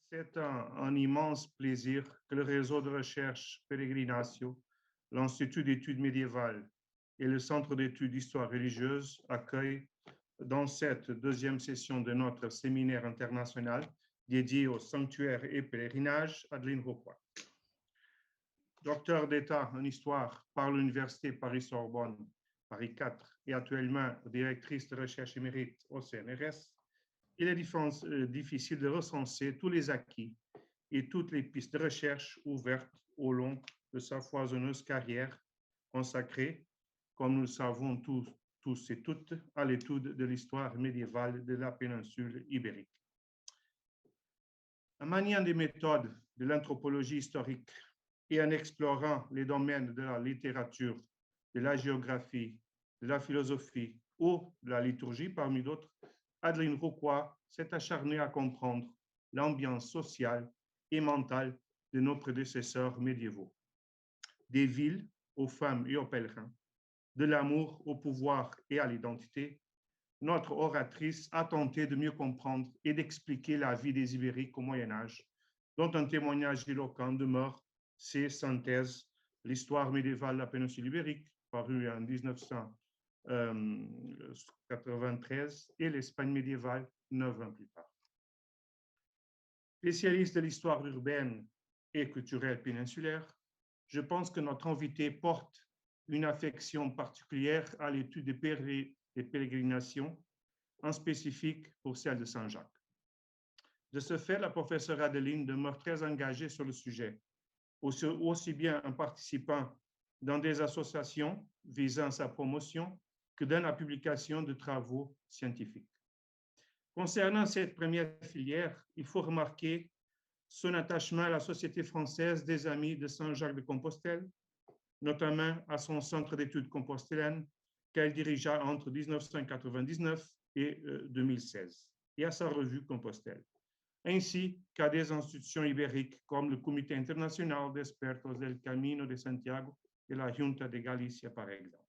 C'est un immense plaisir que le réseau de recherche Peregrinatio, l'Institut d'études médiévales et le Centre d'études d'histoire religieuse accueillent dans cette deuxième session de notre séminaire international dédié au sanctuaire et pèlerinage Adeline Rocroi. Docteur d'État en histoire par l'Université Paris-Sorbonne, Paris 4, et actuellement directrice de recherche émérite au CNRS, il est difficile de recenser tous les acquis et toutes les pistes de recherche ouvertes au long de sa foisonneuse carrière consacrée, comme nous le savons tous et toutes, à l'étude de l'histoire médiévale de la péninsule ibérique. En maniant des méthodes de l'anthropologie historique et en explorant les domaines de la littérature, de la géographie, de la philosophie ou de la liturgie, parmi d'autres, Adeline Rocroi s'est acharnée à comprendre l'ambiance sociale et mentale de nos prédécesseurs médiévaux. Des villes aux femmes et aux pèlerins, de l'amour au pouvoir et à l'identité, notre oratrice a tenté de mieux comprendre et d'expliquer la vie des Ibériques au Moyen-Âge, dont un témoignage éloquent demeure ses synthèses, l'histoire médiévale de la péninsule ibérique, parue en 1993, et l'Espagne médiévale 9 ans plus tard. Spécialiste de l'histoire urbaine et culturelle péninsulaire, je pense que notre invité porte une affection particulière à l'étude des pérégrinations, en spécifique pour celle de Saint-Jacques. De ce fait, la professeure Adeline demeure très engagée sur le sujet, aussi bien en participant dans des associations visant sa promotion que dans la publication de travaux scientifiques. Concernant cette première filière, il faut remarquer son attachement à la Société française des Amis de Saint-Jacques-de-Compostelle, notamment à son centre d'études compostellaines qu'elle dirigea entre 1999 et 2016, et à sa revue Compostelle, ainsi qu'à des institutions ibériques comme le Comité international d'expertos del Camino de Santiago et la Junta de Galicia, par exemple.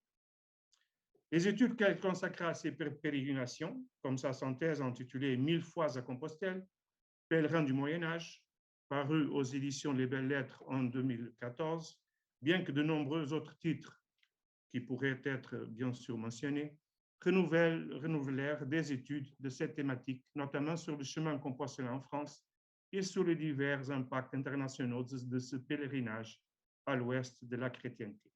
Les études qu'elle consacra à ces pérégrinations, comme sa synthèse intitulée « 1000 fois à Compostelle, pèlerin du Moyen-Âge », parue aux éditions Les Belles Lettres en 2014, bien que de nombreux autres titres qui pourraient être bien sûr mentionnés, renouvelèrent des études de cette thématique, notamment sur le chemin compostelin en France et sur les divers impacts internationaux de ce pèlerinage à l'ouest de la chrétienté.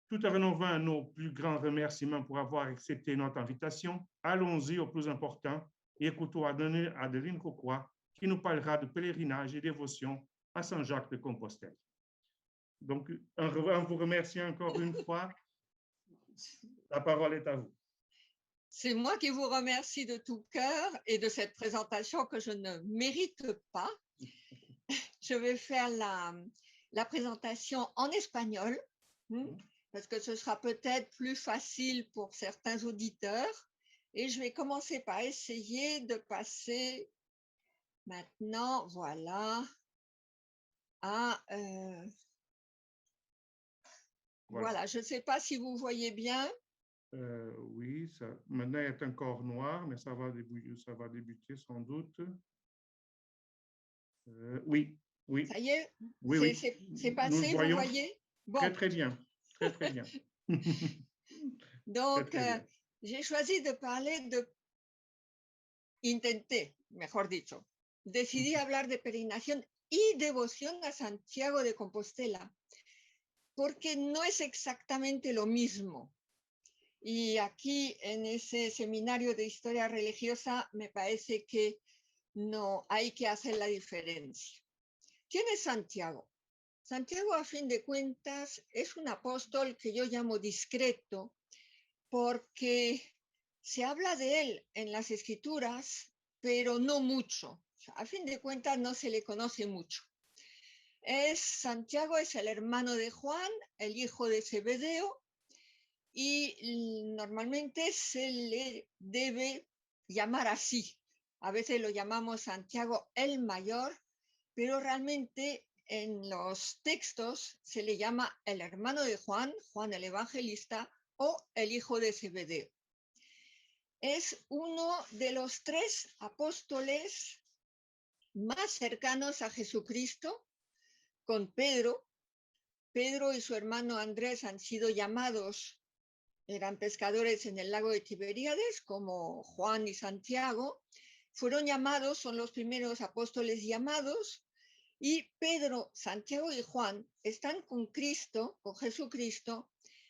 Tout en renouvelant nos plus grands remerciements pour avoir accepté notre invitation, allons-y au plus important et écoutons Adeline Rocroi qui nous parlera de pèlerinage et dévotion à Saint-Jacques-de-Compostelle. Donc, en vous remerciant encore une fois, la parole est à vous. C'est moi qui vous remercie de tout cœur et de cette présentation que je ne mérite pas. Je vais faire la présentation en espagnol, parce que ce sera peut-être plus facile pour certains auditeurs. Et je vais commencer par essayer de passer maintenant, voilà, à... Voilà, je ne sais pas si vous voyez bien. Oui, ça, maintenant il est encore noir, mais ça va débuter sans doute. Oui, oui. Ça y est, oui, c'est passé, vous voyez? Bon. Très, très bien, très, très bien. Donc, j'ai choisi de parler mejor dicho, decidí hablar de peregrinación y devoción a Santiago de Compostela, porque no es exactamente lo mismo. Y aquí, en ese seminario de historia religiosa, me parece que no hay que hacer la diferencia. ¿Quién es Santiago? Santiago, a fin de cuentas, es un apóstol que yo llamo discreto, porque se habla de él en las escrituras, pero no mucho. A fin de cuentas, no se le conoce mucho. Santiago es el hermano de Juan, el hijo de Zebedeo, y normalmente se le debe llamar así. A veces lo llamamos Santiago el Mayor, pero realmente en los textos se le llama el hermano de Juan, Juan el Evangelista, o el hijo de Zebedeo. Es uno de los 3 apóstoles más cercanos a Jesucristo, con Pedro. Pedro y su hermano Andrés han sido llamados, eran pescadores en el lago de Tiberíades, como Juan y Santiago. Fueron llamados, son los primeros apóstoles llamados, y Pedro, Santiago y Juan están con Cristo, con Jesucristo,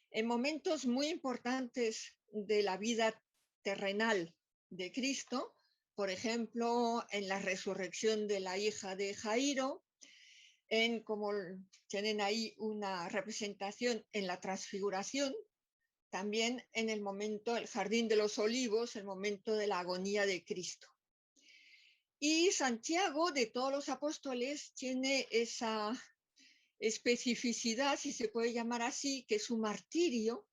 en momentos muy importantes de la vida terrenal de Cristo, por ejemplo, en la resurrección de la hija de Jairo, en como tienen ahí una representación en la transfiguración, también en el momento, el jardín de los olivos, el momento de la agonía de Cristo. Y Santiago, de todos los apóstoles, tiene esa especificidad, si se puede llamar así, que su martirio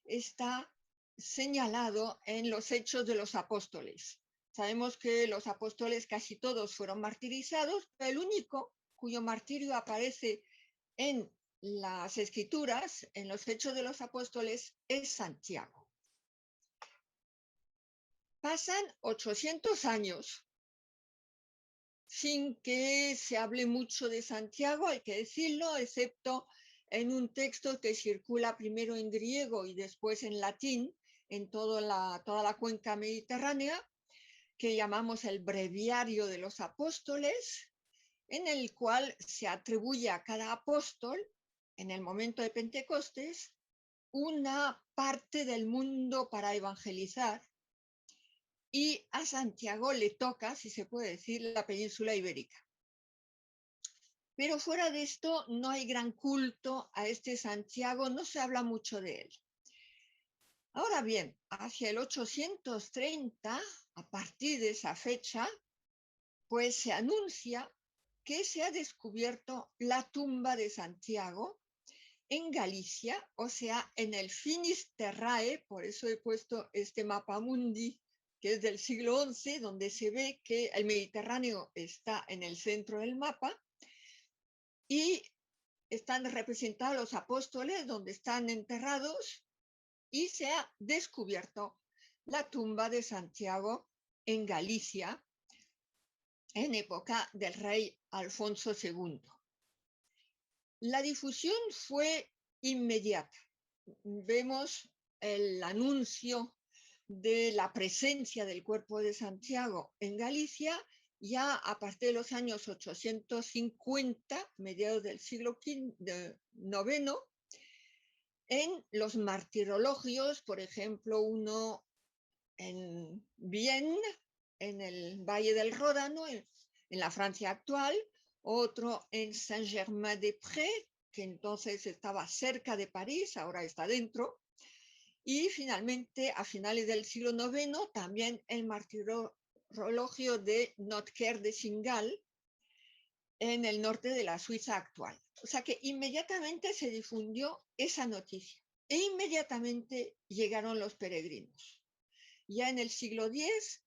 está señalado en los Hechos de los Apóstoles. Sabemos que los apóstoles casi todos fueron martirizados, pero el único cuyo martirio aparece en las Escrituras, en los Hechos de los Apóstoles, es Santiago. Pasan 800 años sin que se hable mucho de Santiago, hay que decirlo, excepto en un texto que circula primero en griego y después en latín en toda la cuenca mediterránea, que llamamos el Breviario de los Apóstoles, en el cual se atribuye a cada apóstol, en el momento de Pentecostés, una parte del mundo para evangelizar, y a Santiago le toca, si se puede decir, la península ibérica. Pero fuera de esto no hay gran culto a este Santiago, no se habla mucho de él. Ahora bien, hacia el 830, a partir de esa fecha, pues se anuncia que se ha descubierto la tumba de Santiago en Galicia, o sea, en el Finisterrae, por eso he puesto este mapa mundi, que es del siglo XI, donde se ve que el Mediterráneo está en el centro del mapa y están representados los apóstoles donde están enterrados, y se ha descubierto la tumba de Santiago en Galicia en época del rey Alfonso II. La difusión fue inmediata. Vemos el anuncio de la presencia del cuerpo de Santiago en Galicia ya a partir de los años 850, mediados del siglo IX, en los martirologios, por ejemplo, uno en Vienne, en el Valle del Ródano, en la Francia actual, otro en Saint-Germain-des-Prés, que entonces estaba cerca de París, ahora está dentro, y finalmente a finales del siglo IX también el martirologio de Notker de Singal, en el norte de la Suiza actual. O sea que inmediatamente se difundió esa noticia e inmediatamente llegaron los peregrinos. Ya en el siglo X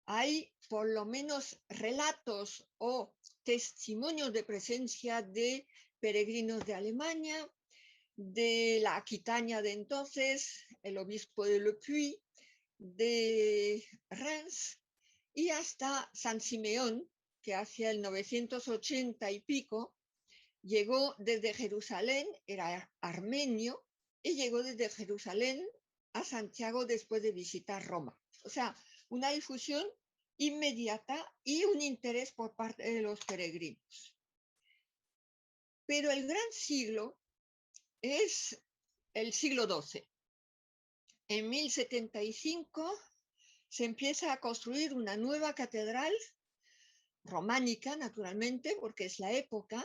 hay por lo menos relatos o testimonios de presencia de peregrinos de Alemania, de la Aquitania de entonces, el obispo de Le Puy, de Reims, y hasta San Simeón, que hacia el 980 y pico llegó desde Jerusalén, era armenio, y llegó desde Jerusalén a Santiago después de visitar Roma. O sea, una difusión inmediata y un interés por parte de los peregrinos. Pero el gran siglo es el siglo XII. En 1075 se empieza a construir una nueva catedral románica, naturalmente, porque es la época,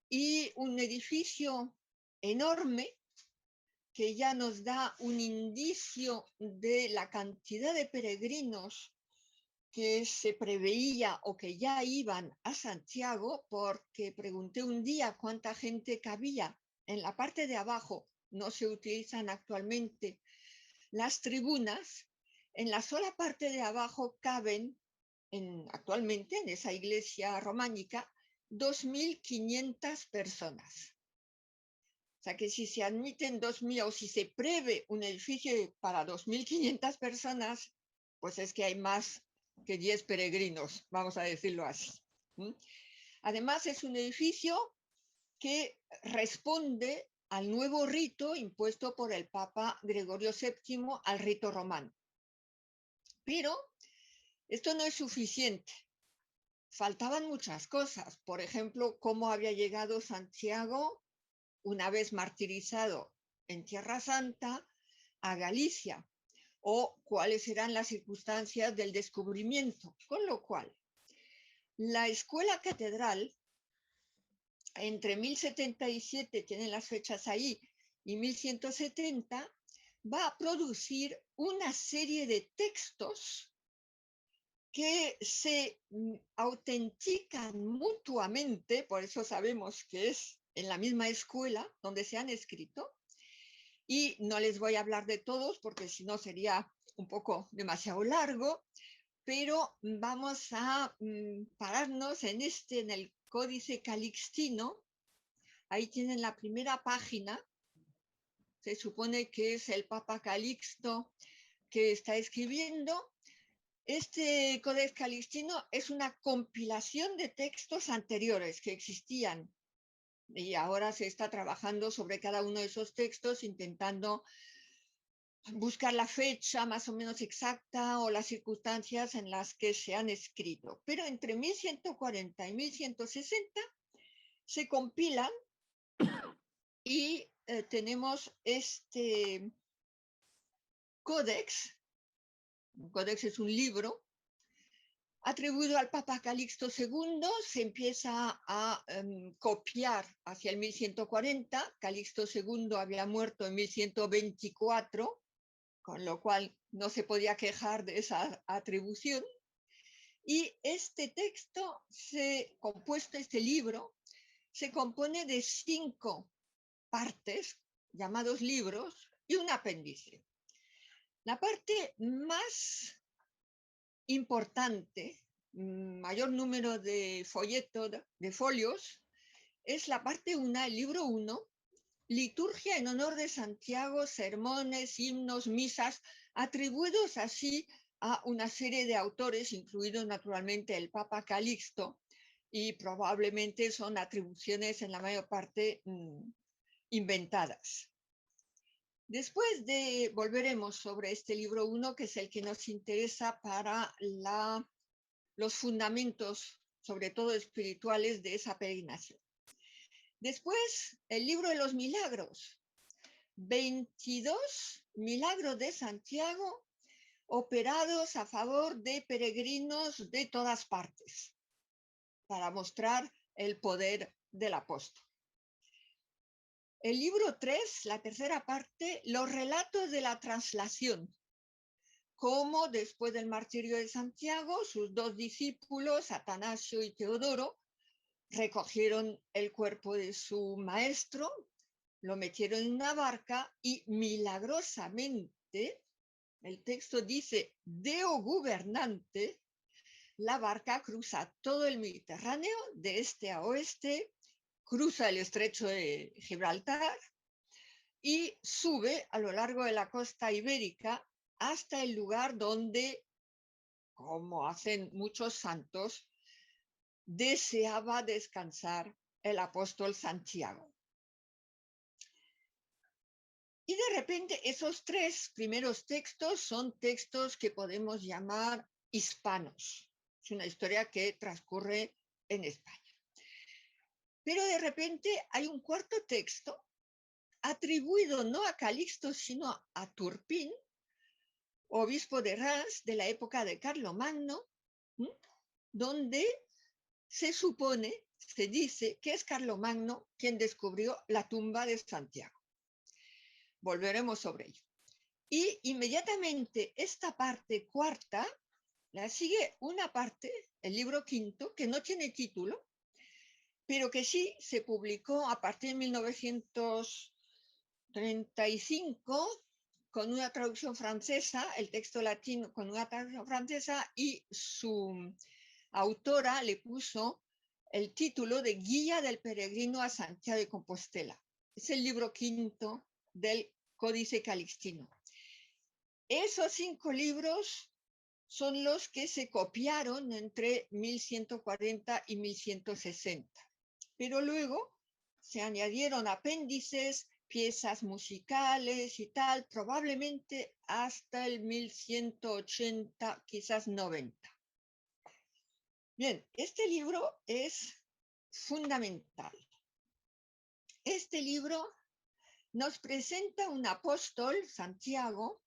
y un edificio enorme que ya nos da un indicio de la cantidad de peregrinos que se preveía o que ya iban a Santiago, porque pregunté un día cuánta gente cabía en la parte de abajo. No se utilizan actualmente las tribunas. En la sola parte de abajo caben actualmente en esa iglesia románica 2.500 personas. O sea que si se admiten 2.000 o si se prevé un edificio para 2.500 personas, pues es que hay más que 10 peregrinos, vamos a decirlo así. Además, es un edificio que responde al nuevo rito impuesto por el Papa Gregorio VII al rito romano. Pero esto no es suficiente. Faltaban muchas cosas. Por ejemplo, cómo había llegado Santiago, una vez martirizado en Tierra Santa, a Galicia, o cuáles eran las circunstancias del descubrimiento. Con lo cual, la escuela catedral, entre 1077, tienen las fechas ahí, y 1170, va a producir una serie de textos que se autentican mutuamente, por eso sabemos que es en la misma escuela donde se han escrito, y no les voy a hablar de todos porque si no sería un poco demasiado largo, pero vamos a pararnos en el Códice Calixtino. Ahí tienen la primera página. Se supone que es el Papa Calixto que está escribiendo. Este Codex Calixtino es una compilación de textos anteriores que existían y ahora se está trabajando sobre cada uno de esos textos intentando buscar la fecha más o menos exacta o las circunstancias en las que se han escrito. Pero entre 1140 y 1160 se compilan y tenemos este códex. Un códex es un libro atribuido al Papa Calixto II, se empieza a copiar hacia el 1140. Calixto II había muerto en 1124, con lo cual no se podía quejar de esa atribución. Y este texto, este libro, se compone de 5 partes, llamados libros, y un apéndice. La parte más importante, mayor número de folletos, de folios, es la parte 1, el libro 1, liturgia en honor de Santiago, sermones, himnos, misas, atribuidos así a una serie de autores, incluido naturalmente el Papa Calixto, y probablemente son atribuciones en la mayor parte inventadas. Después volveremos sobre este libro 1, que es el que nos interesa para los fundamentos, sobre todo espirituales, de esa peregrinación. Después, el libro de los milagros. 22 milagros de Santiago operados a favor de peregrinos de todas partes, para mostrar el poder del apóstol. El libro 3, la tercera parte, los relatos de la traslación, cómo después del martirio de Santiago, sus 2 discípulos, Atanasio y Teodoro, recogieron el cuerpo de su maestro, lo metieron en una barca y milagrosamente, el texto dice, Deo gubernante, la barca cruza todo el Mediterráneo de este a oeste, cruza el estrecho de Gibraltar y sube a lo largo de la costa ibérica hasta el lugar donde, como hacen muchos santos, deseaba descansar el apóstol Santiago. Y de repente esos 3 primeros textos son textos que podemos llamar hispanos. Es una historia que transcurre en España. Pero de repente hay un cuarto texto atribuido no a Calixto, sino a Turpín, obispo de Reims de la época de Carlomagno, donde se supone, se dice que es Carlomagno quien descubrió la tumba de Santiago. Volveremos sobre ello. Y inmediatamente esta parte cuarta la sigue una parte, el libro 5, que no tiene título, pero que sí se publicó a partir de 1935 con una traducción francesa, el texto latino con una traducción francesa, y su autora le puso el título de Guía del Peregrino a Santiago de Compostela. Es el libro 5 del Códice Calixtino. Esos 5 libros son los que se copiaron entre 1140 y 1160. Pero luego se añadieron apéndices, piezas musicales y tal, probablemente hasta el 1180, quizás 90. Bien, este libro es fundamental. Este libro nos presenta un apóstol, Santiago,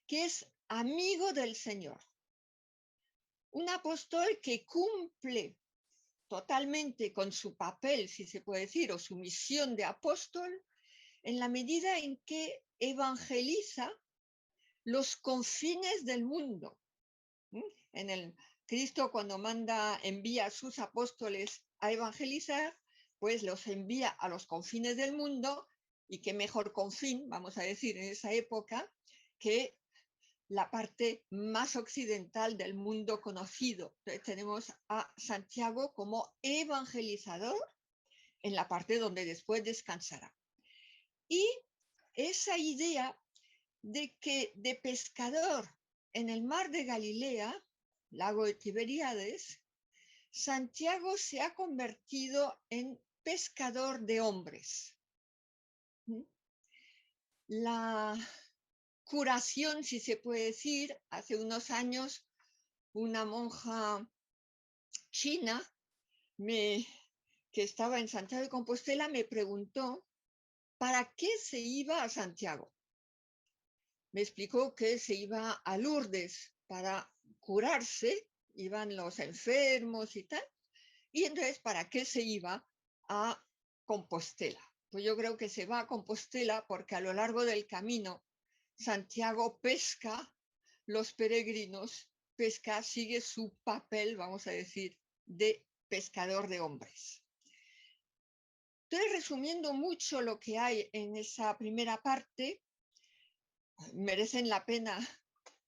que es amigo del Señor. Un apóstol que cumple totalmente con su papel, si se puede decir, o su misión de apóstol, en la medida en que evangeliza los confines del mundo. En el Cristo, cuando envía a sus apóstoles a evangelizar, pues los envía a los confines del mundo, y qué mejor confín, vamos a decir, en esa época, que la parte más occidental del mundo conocido. Entonces, tenemos a Santiago como evangelizador en la parte donde después descansará. Y esa idea de que de pescador en el mar de Galilea, lago de Tiberíades, Santiago se ha convertido en pescador de hombres. La curación, si se puede decir, hace unos años una monja china que estaba en Santiago de Compostela me preguntó ¿para qué se iba a Santiago? Me explicó que se iba a Lourdes para curarse, iban los enfermos y tal, y entonces ¿para qué se iba a Compostela? Pues yo creo que se va a Compostela porque a lo largo del camino Santiago pesca, los peregrinos pesca, sigue su papel, vamos a decir, de pescador de hombres. Estoy resumiendo mucho lo que hay en esa primera parte. Merecen la pena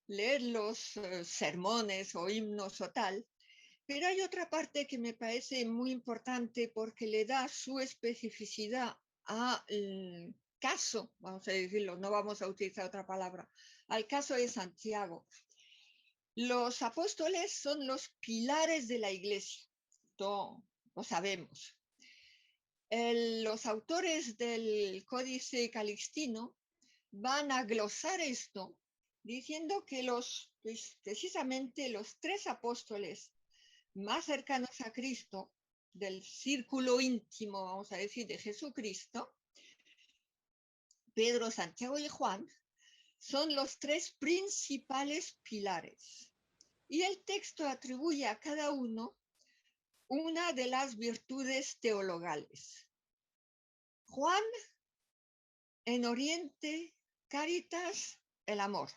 leer los sermones o himnos o tal, pero hay otra parte que me parece muy importante porque le da su especificidad al caso, vamos a decirlo, no vamos a utilizar otra palabra, al caso de Santiago. Los apóstoles son los pilares de la iglesia, todo lo sabemos. Los autores del Códice Calixtino van a glosar esto diciendo que precisamente los tres apóstoles más cercanos a Cristo, del círculo íntimo, vamos a decir, de Jesucristo, Pedro, Santiago y Juan, son los tres principales pilares. Y el texto atribuye a cada uno una de las virtudes teologales. Juan, en Oriente, Cáritas, el amor.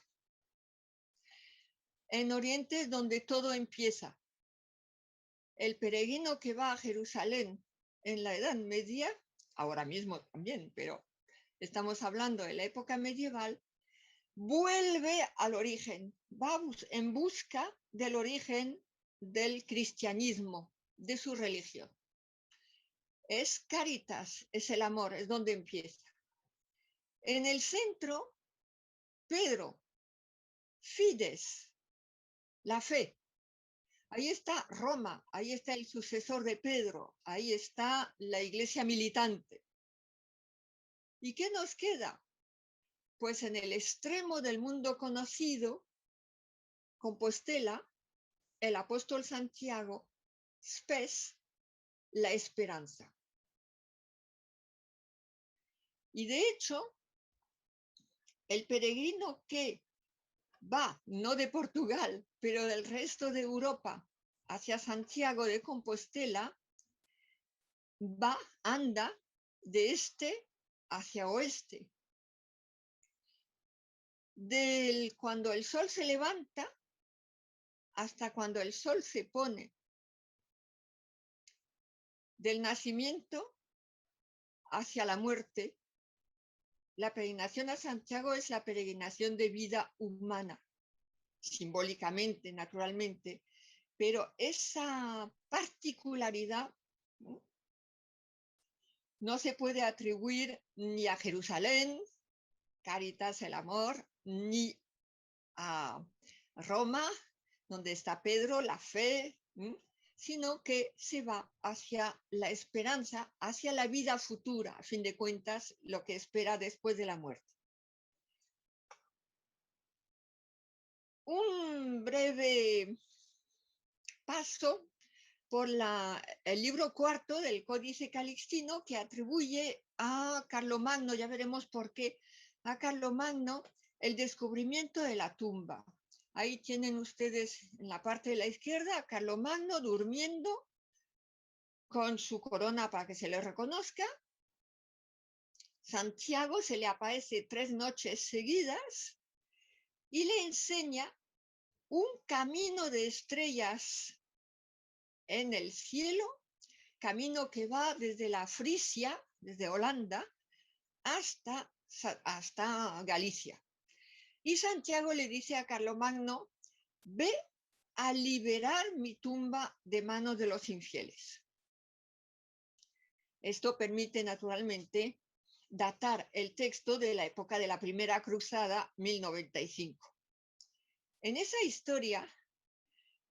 En Oriente es donde todo empieza. El peregrino que va a Jerusalén en la Edad Media, ahora mismo también, pero estamos hablando de la época medieval, vuelve al origen, va en busca del origen del cristianismo, de su religión. Es Cáritas, es el amor, es donde empieza. En el centro, Pedro, Fides, la fe. Ahí está Roma, ahí está el sucesor de Pedro, ahí está la iglesia militante. ¿Y qué nos queda? Pues en el extremo del mundo conocido, Compostela, el apóstol Santiago, spes, la esperanza. Y de hecho, el peregrino que va, no de Portugal, pero del resto de Europa, hacia Santiago de Compostela, anda de este hacia oeste. Cuando el sol se levanta hasta cuando el sol se pone. Del nacimiento hacia la muerte, la peregrinación a Santiago es la peregrinación de vida humana, simbólicamente, naturalmente, pero esa particularidad no se puede atribuir ni a Jerusalén, Cáritas, el amor, ni a Roma, donde está Pedro, la fe, sino que se va hacia la esperanza, hacia la vida futura, a fin de cuentas, lo que espera después de la muerte. Un breve paso por el libro cuarto del Códice Calixtino, que atribuye a Carlomagno, ya veremos por qué, a Carlomagno el descubrimiento de la tumba. Ahí tienen ustedes en la parte de la izquierda a Carlomagno durmiendo con su corona para que se le reconozca. Santiago se le aparece 3 noches seguidas y le enseña un camino de estrellas en el cielo, camino que va desde la Frisia, desde Holanda, hasta Galicia. Y Santiago le dice a Carlomagno, ve a liberar mi tumba de manos de los infieles. Esto permite, naturalmente, datar el texto de la época de la Primera Cruzada, 1095. En esa historia,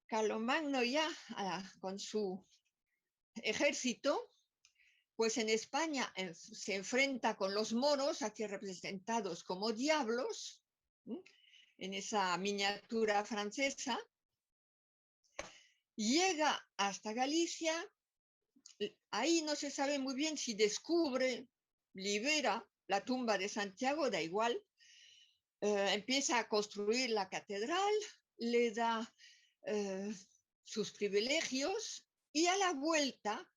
Carlomagno ya con su ejército, pues en España se enfrenta con los moros, aquí representados como diablos, en esa miniatura francesa, llega hasta Galicia, ahí no se sabe muy bien si descubre, libera la tumba de Santiago, da igual, empieza a construir la catedral, le da sus privilegios y a la vuelta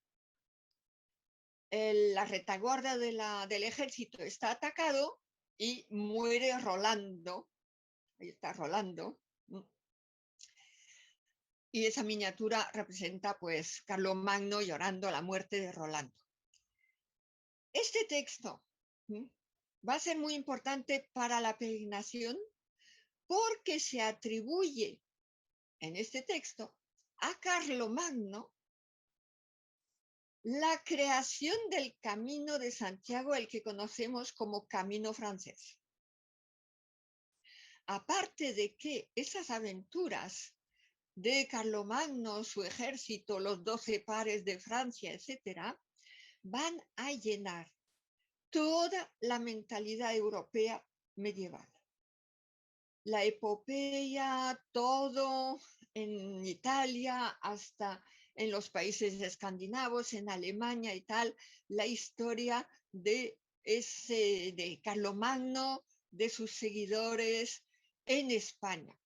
la retaguardia del ejército está atacado y muere Rolando. Ahí está Rolando. Y esa miniatura representa pues Carlomagno llorando la muerte de Rolando. Este texto va a ser muy importante para la peregrinación porque se atribuye en este texto a Carlomagno la creación del Camino de Santiago, el que conocemos como Camino francés. Aparte de que esas aventuras de Carlomagno, su ejército, los 12 pares de Francia, etcétera, van a llenar toda la mentalidad europea medieval. La epopeya, todo en Italia, hasta en los países escandinavos, en Alemania y tal, la historia de Carlomagno, de sus seguidores en España.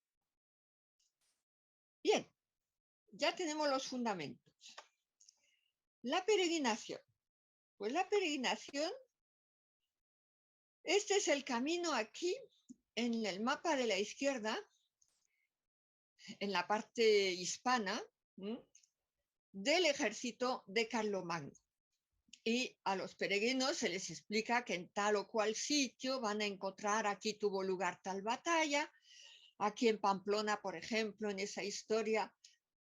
Bien, ya tenemos los fundamentos. La peregrinación. Pues la peregrinación, este es el camino aquí en el mapa de la izquierda, en la parte hispana, del ejército de Carlomagno. Y a los peregrinos se les explica que en tal o cual sitio van a encontrar, aquí tuvo lugar tal batalla, aquí en Pamplona, por ejemplo, en esa historia,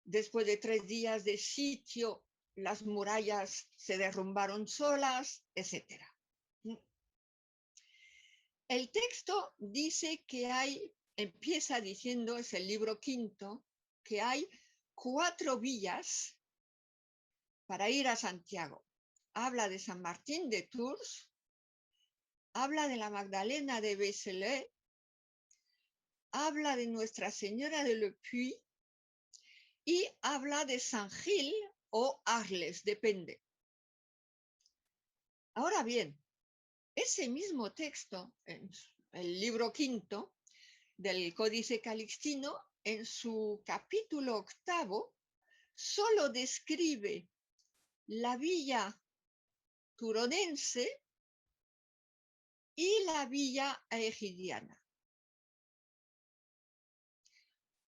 después de 3 días de sitio, las murallas se derrumbaron solas, etc. El texto dice que empieza diciendo, es el libro quinto, que hay 4 villas para ir a Santiago. Habla de San Martín de Tours, habla de la Magdalena de Vézelay, habla de Nuestra Señora de Le Puy y habla de San Gil o Arles, depende. Ahora bien, ese mismo texto, en el libro quinto del Códice Calixtino, en su capítulo 8, solo describe la villa turonense y la villa egidiana,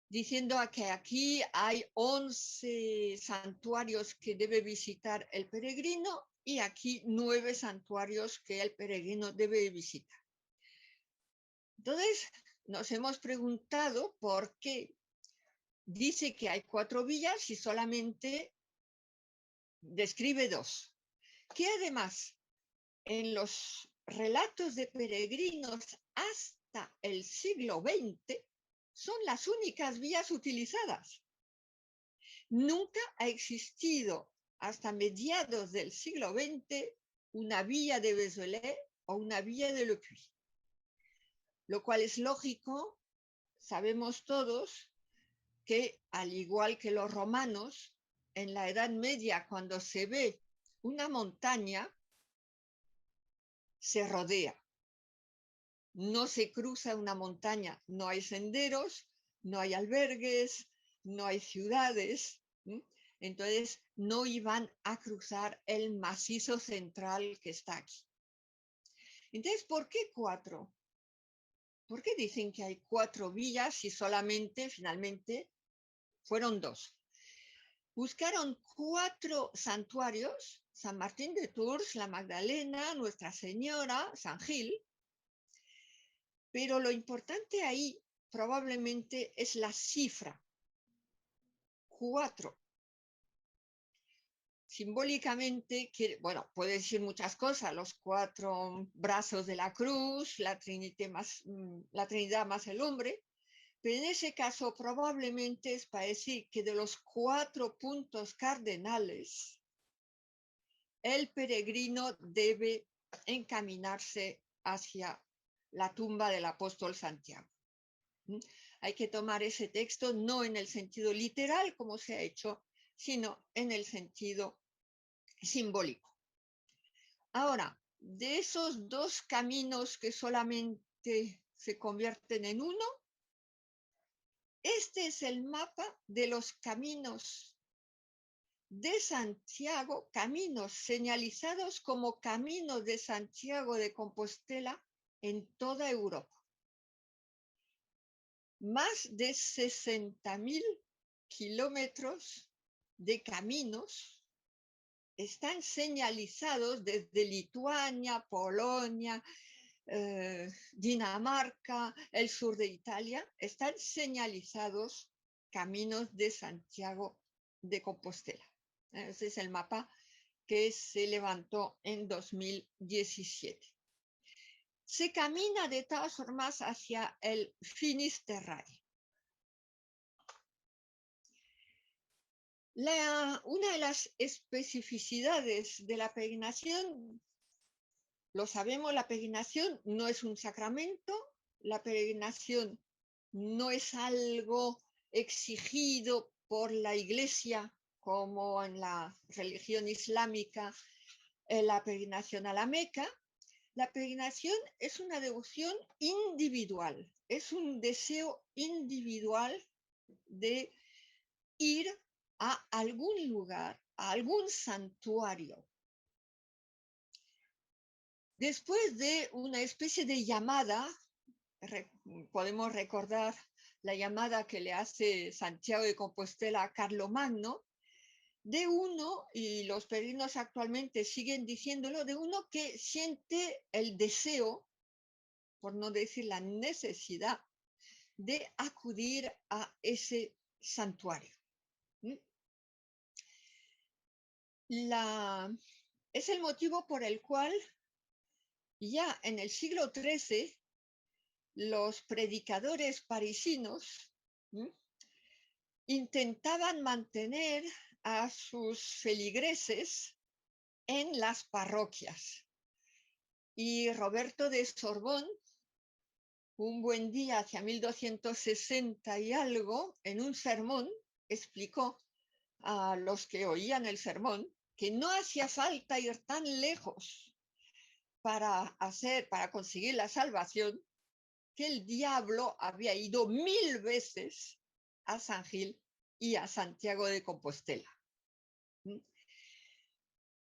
diciendo que aquí hay 11 santuarios que debe visitar el peregrino y aquí 9 santuarios que el peregrino debe visitar. Entonces, nos hemos preguntado por qué dice que hay 4 villas y solamente describe 2. Que además, en los relatos de peregrinos hasta el siglo XX, son las únicas vías utilizadas. Nunca ha existido hasta mediados del siglo XX una vía de Vesolet o una vía de Le Puy. Lo cual es lógico, sabemos todos que, al igual que los romanos, en la Edad Media, cuando se ve una montaña, se rodea. No se cruza una montaña, no hay senderos, no hay albergues, no hay ciudades. Entonces, no iban a cruzar el macizo central que está aquí. Entonces, ¿por qué 4? ¿Por qué dicen que hay 4 villas y solamente, finalmente, fueron 2? Buscaron 4 santuarios, San Martín de Tours, la Magdalena, Nuestra Señora, San Gil, pero lo importante ahí probablemente es la cifra, 4. Simbólicamente, bueno, puede decir muchas cosas, los 4 brazos de la cruz, la Trinidad más el hombre, pero en ese caso probablemente es para decir que de los 4 puntos cardenales, el peregrino debe encaminarse hacia la tumba del apóstol Santiago. Hay que tomar ese texto no en el sentido literal, como se ha hecho, sino en el sentido simbólico. Ahora, de esos 2 caminos que solamente se convierten en uno, este es el mapa de los caminos de Santiago, caminos señalizados como caminos de Santiago de Compostela en toda Europa. Más de 60.000 kilómetros de caminos están señalizados desde Lituania, Polonia, Dinamarca, el sur de Italia, están señalizados caminos de Santiago de Compostela. Ese es el mapa que se levantó en 2017. Se camina de todas formas hacia el Finisterrae. Una de las especificidades de la peregrinación, lo sabemos, la peregrinación no es un sacramento, la peregrinación no es algo exigido por la Iglesia, como en la religión islámica, la peregrinación a la Meca. La peregrinación es una devoción individual, es un deseo individual de ir a algún lugar, a algún santuario. Después de una especie de llamada, podemos recordar la llamada que le hace Santiago de Compostela a Carlomagno, de uno, y los peregrinos actualmente siguen diciéndolo, de uno que siente el deseo, por no decir la necesidad, de acudir a ese santuario. Es el motivo por el cual ya en el siglo XIII los predicadores parisinos intentaban mantener a sus feligreses en las parroquias. Y Roberto de Sorbón, un buen día hacia 1260 y algo, en un sermón, explicó a los que oían el sermón que no hacía falta ir tan lejos para conseguir la salvación, que el diablo había ido 1000 veces a San Gil y a Santiago de Compostela.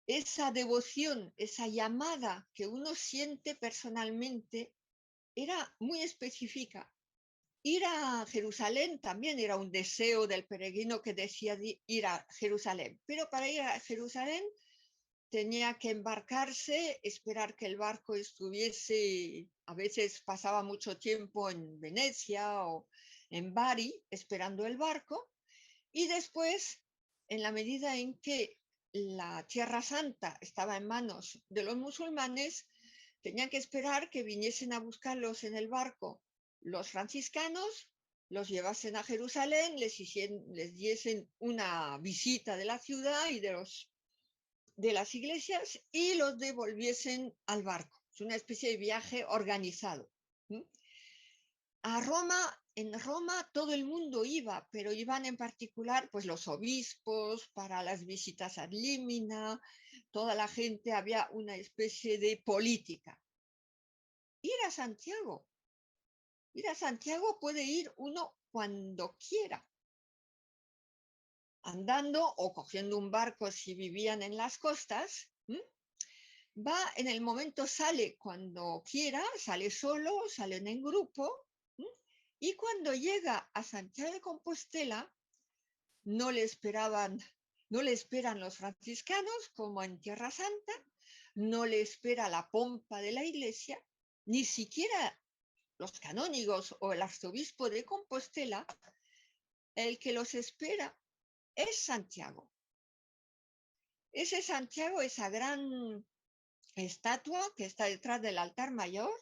Esa devoción, esa llamada que uno siente personalmente era muy específica. Ir a Jerusalén también era un deseo del peregrino que decía ir a Jerusalén, pero para ir a Jerusalén tenía que embarcarse, esperar que el barco estuviese, a veces pasaba mucho tiempo en Venecia o en Bari esperando el barco, y después, en la medida en que la Tierra Santa estaba en manos de los musulmanes, tenían que esperar que viniesen a buscarlos en el barco los franciscanos, los llevasen a Jerusalén, les diesen una visita de la ciudad y de las iglesias y los devolviesen al barco. Es una especie de viaje organizado. En Roma todo el mundo iba, pero iban en particular pues los obispos para las visitas ad limina, toda la gente, había una especie de política. Ir a Santiago puede ir uno cuando quiera, andando o cogiendo un barco si vivían en las costas. Va en el momento, sale cuando quiera, sale solo, salen en grupo, y cuando llega a Santiago de Compostela, no le esperan los franciscanos como en Tierra Santa, no le espera la pompa de la iglesia, ni siquiera los canónigos o el arzobispo de Compostela. El que los espera es Santiago. Ese Santiago, esa gran estatua que está detrás del altar mayor,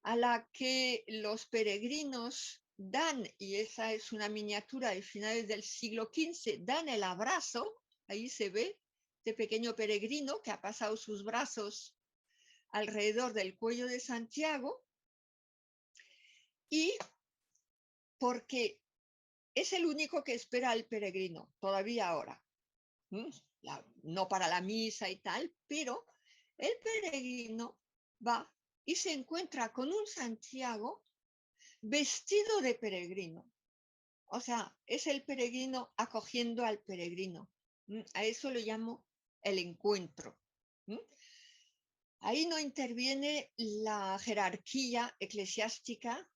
a la que los peregrinos dan, y esa es una miniatura de finales del siglo XV, dan el abrazo. Ahí se ve este pequeño peregrino que ha pasado sus brazos alrededor del cuello de Santiago, y porque es el único que espera al peregrino, todavía ahora. No para la misa y tal, pero el peregrino va y se encuentra con un Santiago vestido de peregrino. O sea, es el peregrino acogiendo al peregrino. A eso lo llamo el encuentro. Ahí no interviene la jerarquía eclesiástica.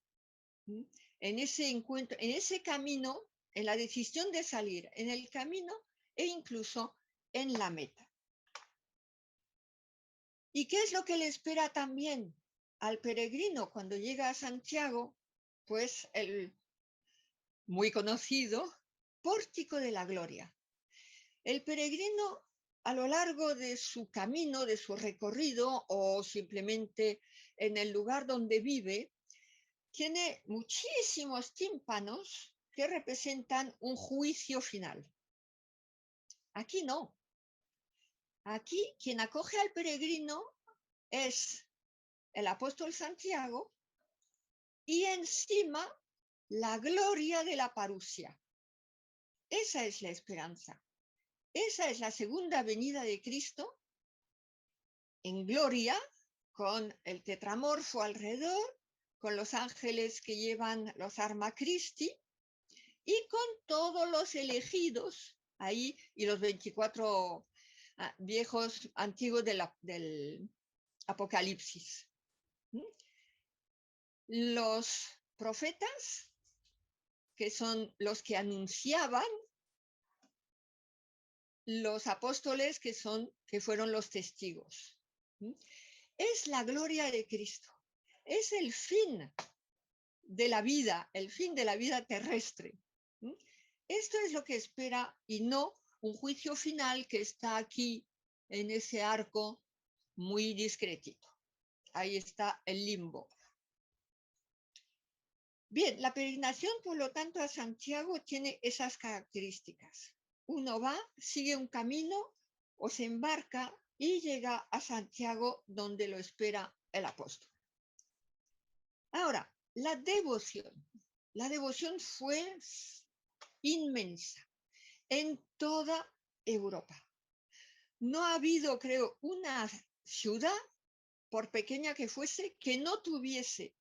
En ese encuentro, en ese camino, en la decisión de salir, en el camino e incluso en la meta. ¿Y qué es lo que le espera también al peregrino cuando llega a Santiago? Pues el muy conocido Pórtico de la Gloria. El peregrino, a lo largo de su camino, de su recorrido, o simplemente en el lugar donde vive, tiene muchísimos tímpanos que representan un juicio final. Aquí no. Aquí quien acoge al peregrino es el apóstol Santiago, y encima la gloria de la parusia. Esa es la esperanza. Esa es la segunda venida de Cristo en gloria, con el tetramorfo alrededor, con los ángeles que llevan los Arma Christi y con todos los elegidos ahí, y los 24 viejos antiguos del Apocalipsis. Los profetas, que son los que anunciaban, los apóstoles, que fueron los testigos. Es la gloria de Cristo, es el fin de la vida, el fin de la vida terrestre. Esto es lo que espera, y no un juicio final que está aquí en ese arco muy discretito. Ahí está el limbo. Bien, la peregrinación, por lo tanto, a Santiago tiene esas características. Uno va, sigue un camino o se embarca y llega a Santiago, donde lo espera el apóstol. Ahora, la devoción. La devoción fue inmensa en toda Europa. No ha habido, creo, una ciudad, por pequeña que fuese, que no tuviese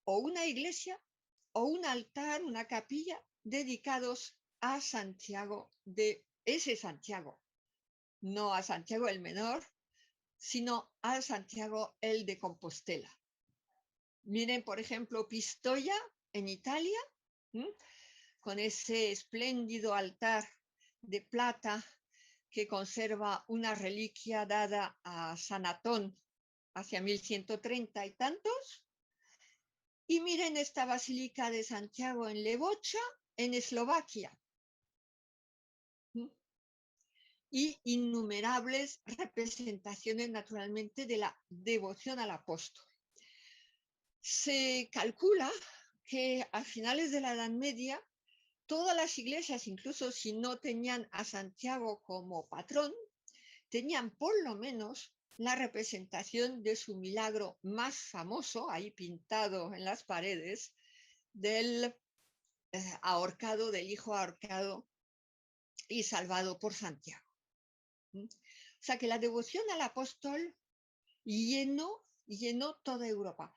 o una iglesia o un altar, una capilla, dedicados a Santiago, de ese Santiago. No a Santiago el Menor, sino a Santiago el de Compostela. Miren, por ejemplo, Pistoia, en Italia, con ese espléndido altar de plata que conserva una reliquia dada a San Atón hacia 1130 y tantos. Y miren esta Basílica de Santiago en Levoča, en Eslovaquia. Y innumerables representaciones, naturalmente, de la devoción al apóstol. Se calcula que a finales de la Edad Media, todas las iglesias, incluso si no tenían a Santiago como patrón, tenían por lo menos la representación de su milagro más famoso, ahí pintado en las paredes, del ahorcado, del hijo ahorcado y salvado por Santiago. O sea que la devoción al apóstol llenó toda Europa.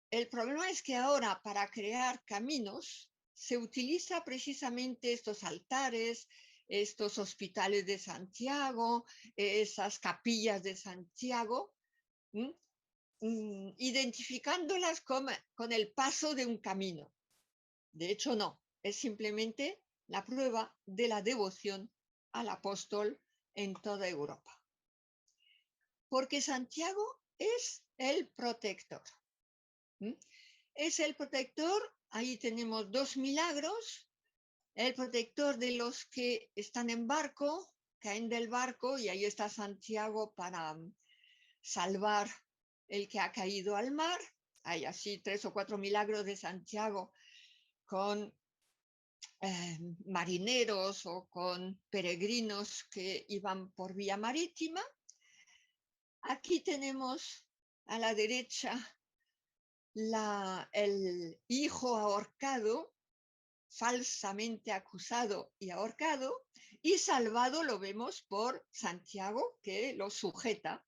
El problema es que ahora para crear caminos se utiliza precisamente estos altares, estos hospitales de Santiago, esas capillas de Santiago, identificándolas con el paso de un camino. De hecho, no, es simplemente la prueba de la devoción al apóstol en toda Europa. Porque Santiago es el protector. Es el protector, ahí tenemos dos milagros, el protector de los que están en barco, caen del barco y ahí está Santiago para salvar el que ha caído al mar. Hay así 3 o 4 milagros de Santiago con marineros o con peregrinos que iban por vía marítima. Aquí tenemos a la derecha el hijo ahorcado, falsamente acusado y ahorcado, y salvado lo vemos por Santiago, que lo sujeta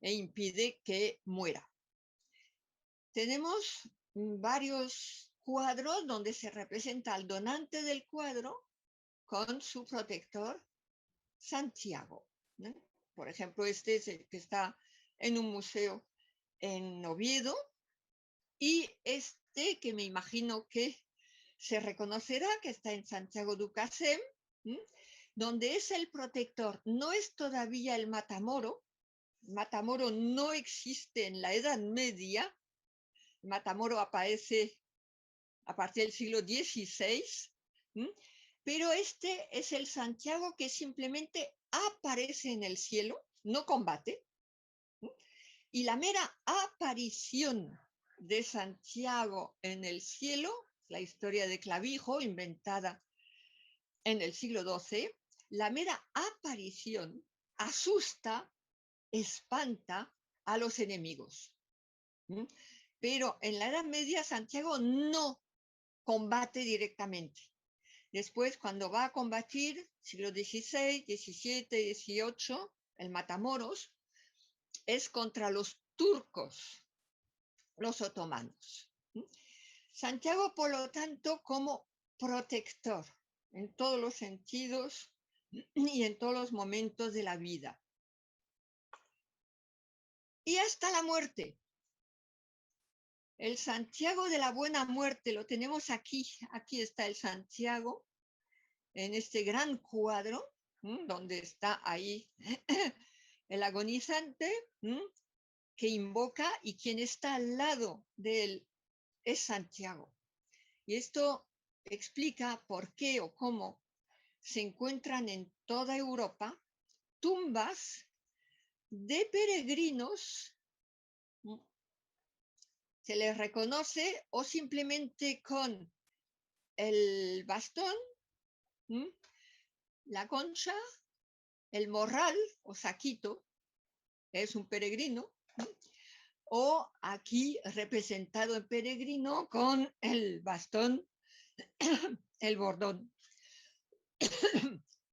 e impide que muera. Tenemos varios cuadros donde se representa al donante del cuadro con su protector Santiago, ¿no? Por ejemplo, este es el que está en un museo en Oviedo, y este que me imagino que se reconocerá que está en Santiago du Casem, donde es el protector. No es todavía el Matamoro. Matamoro no existe en la Edad Media. Matamoro aparece a partir del siglo XVI, pero este es el Santiago que simplemente aparece en el cielo, no combate, y la mera aparición de Santiago en el cielo, la historia de Clavijo, inventada en el siglo XII, la mera aparición asusta, espanta a los enemigos. Pero en la Edad Media Santiago no combate directamente. Después, cuando va a combatir, siglo XVI, XVII, XVIII, el Matamoros, es contra los turcos, los otomanos. Santiago, por lo tanto, como protector en todos los sentidos y en todos los momentos de la vida. Y hasta la muerte. El Santiago de la Buena Muerte lo tenemos aquí. Aquí está el Santiago, en este gran cuadro, donde está ahí el agonizante, que invoca, y quien está al lado de él es Santiago. Y esto explica por qué o cómo se encuentran en toda Europa tumbas de peregrinos. Se les reconoce o simplemente con el bastón, la concha, el morral o saquito, es un peregrino, o aquí representado en peregrino con el bastón, el bordón.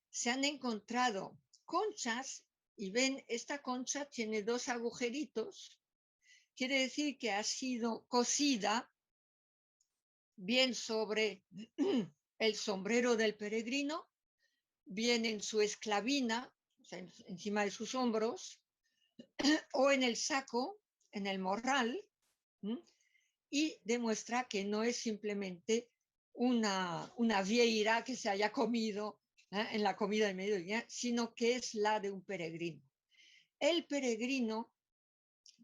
Se han encontrado conchas y ven, esta concha tiene 2 agujeritos, quiere decir que ha sido cosida bien sobre el sombrero del peregrino, bien en su esclavina, o sea, encima de sus hombros, o en el saco, en el morral, y demuestra que no es simplemente una vieira que se haya comido en la comida de mediodía, sino que es la de un peregrino. El peregrino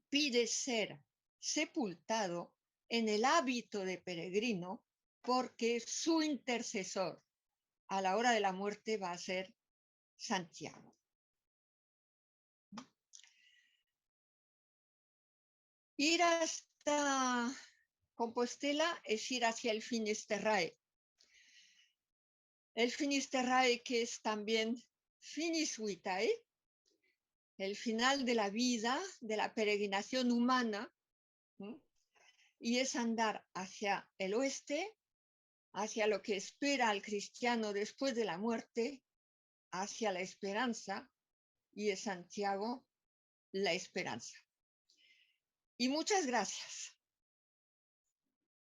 pide ser sepultado en el hábito de peregrino porque su intercesor a la hora de la muerte va a ser Santiago. Ir hasta Compostela es ir hacia el Finisterrae. El Finisterrae, que es también Finis Vitae, el final de la vida, de la peregrinación humana, ¿sí? Y es andar hacia el oeste, hacia lo que espera al cristiano después de la muerte, hacia la esperanza, y es Santiago la esperanza. Y muchas gracias.